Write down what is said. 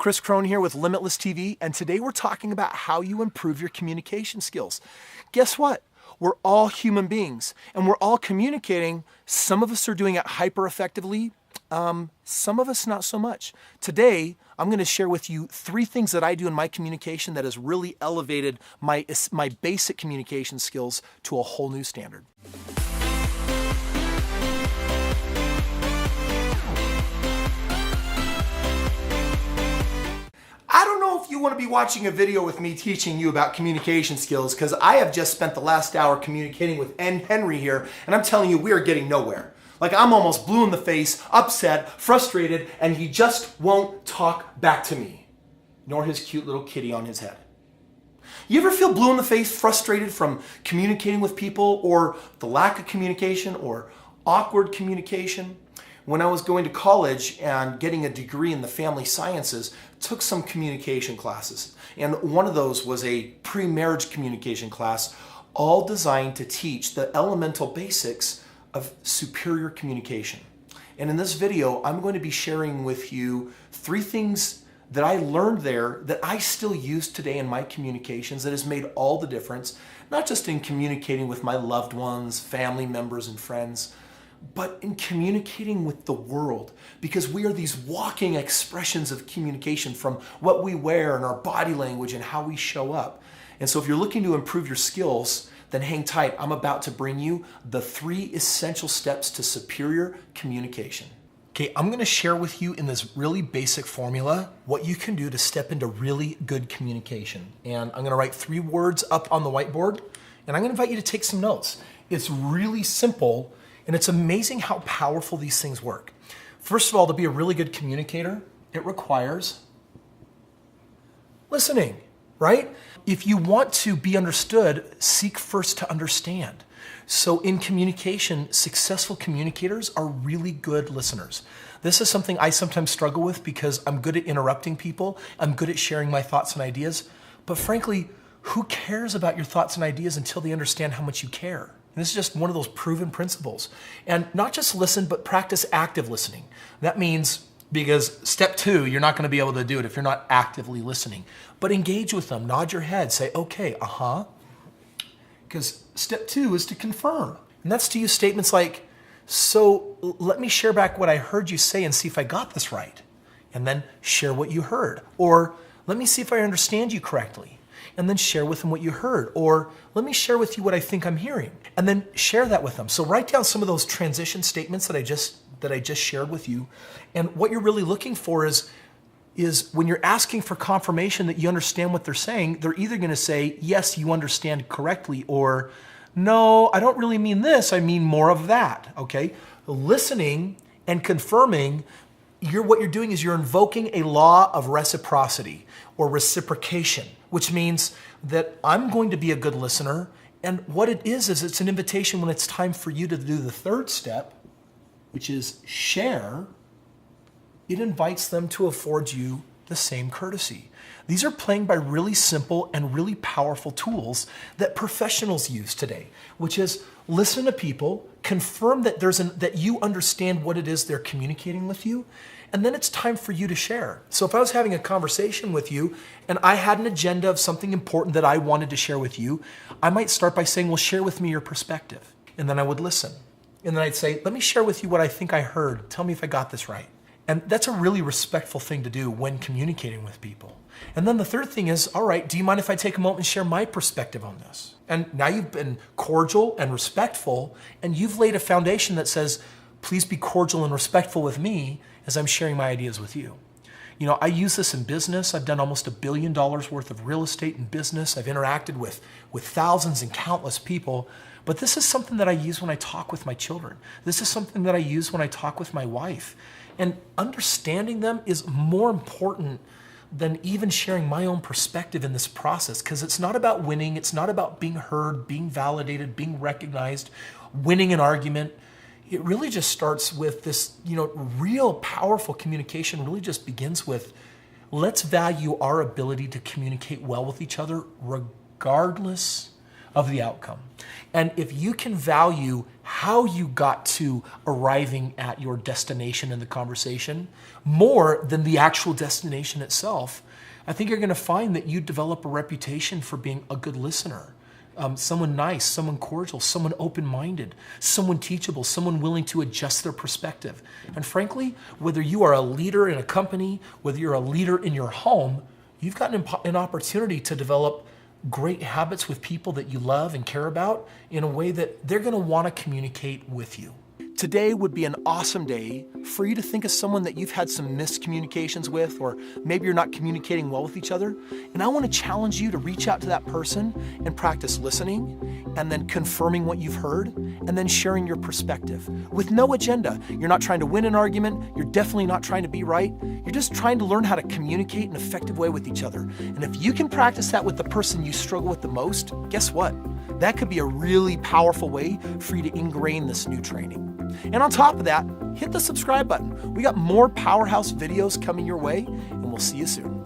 Kris Krohn here with Limitless TV, and today we're talking about how you improve your communication skills. Guess what? We're all human beings, and we're all communicating. Some of us are doing it hyper effectively, some of us not so much. Today, I'm going to share with you 3 things that I do in my communication that has really elevated my basic communication skills to a whole new standard. I don't know if you want to be watching a video with me teaching you about communication skills, because I have just spent the last hour communicating with Henry here, and I'm telling you, we are getting nowhere. Like, I'm almost blue in the face, upset, frustrated, and he just won't talk back to me, nor his cute little kitty on his head. You ever feel blue in the face, frustrated from communicating with people, or the lack of communication, or awkward communication? When I was going to college and getting a degree in the family sciences, took some communication classes. And one of those was a pre-marriage communication class, all designed to teach the elemental basics of superior communication. And in this video, I'm going to be sharing with you 3 things that I learned there that I still use today in my communications that has made all the difference, not just in communicating with my loved ones, family members, and friends, but in communicating with the world, because we are these walking expressions of communication from what we wear and our body language and how we show up. And so if you're looking to improve your skills, then hang tight. I'm about to bring you the 3 essential steps to superior communication. Okay, I'm going to share with you in this really basic formula what you can do to step into really good communication. And I'm going to write 3 words up on the whiteboard, and I'm going to invite you to take some notes. It's really simple, and it's amazing how powerful these things work. First of all, to be a really good communicator, it requires listening, right? If you want to be understood, seek first to understand. So in communication, successful communicators are really good listeners. This is something I sometimes struggle with because I'm good at interrupting people. I'm good at sharing my thoughts and ideas. But frankly, who cares about your thoughts and ideas until they understand how much you care? And this is just one of those proven principles. And not just listen, but practice active listening. That means, because step 2, you're not going to be able to do it if you're not actively listening. But engage with them, nod your head, say, okay, Because step 2 is to confirm. And that's to use statements like, so let me share back what I heard you say and see if I got this right. And then share what you heard. Or let me see if I understand you correctly. And then share with them what you heard. Or let me share with you what I think I'm hearing. And then share that with them. So write down some of those transition statements that I just shared with you. And what you're really looking for is when you're asking for confirmation that you understand what they're saying, they're either going to say, yes, you understand correctly, or no, I don't really mean this, I mean more of that, okay? Listening and confirming, what you're doing is you're invoking a law of reciprocity or reciprocation, which means that I'm going to be a good listener, and what it is it's an invitation when it's time for you to do the 3rd step, which is share. It invites them to afford you the same courtesy. These are playing by really simple and really powerful tools that professionals use today, which is listen to people, confirm that that you understand what it is they're communicating with you, and then it's time for you to share. So if I was having a conversation with you and I had an agenda of something important that I wanted to share with you, I might start by saying, well, share with me your perspective. And then I would listen. And then I'd say, let me share with you what I think I heard. Tell me if I got this right. And that's a really respectful thing to do when communicating with people. And then the 3rd thing is, all right, do you mind if I take a moment and share my perspective on this? And now you've been cordial and respectful, and you've laid a foundation that says, please be cordial and respectful with me as I'm sharing my ideas with you. You know, I use this in business. I've done almost $1 billion worth of real estate in business. I've interacted with thousands and countless people. But this is something that I use when I talk with my children. This is something that I use when I talk with my wife. And understanding them is more important than even sharing my own perspective in this process, because it's not about winning. It's not about being heard, being validated, being recognized, winning an argument. It really just starts with this, real powerful communication really just begins with, let's value our ability to communicate well with each other regardless of the outcome. And if you can value how you got to arriving at your destination in the conversation more than the actual destination itself, I think you're going to find that you develop a reputation for being a good listener. Someone nice, someone cordial, someone open-minded, someone teachable, someone willing to adjust their perspective. And frankly, whether you are a leader in a company, whether you're a leader in your home, you've got an opportunity to develop great habits with people that you love and care about in a way that they're going to want to communicate with you. Today would be an awesome day for you to think of someone that you've had some miscommunications with, or maybe you're not communicating well with each other. And I want to challenge you to reach out to that person and practice listening and then confirming what you've heard and then sharing your perspective with no agenda. You're not trying to win an argument. You're definitely not trying to be right. You're just trying to learn how to communicate in an effective way with each other. And if you can practice that with the person you struggle with the most, guess what? That could be a really powerful way for you to ingrain this new training. And on top of that, hit the subscribe button. We got more powerhouse videos coming your way, and we'll see you soon.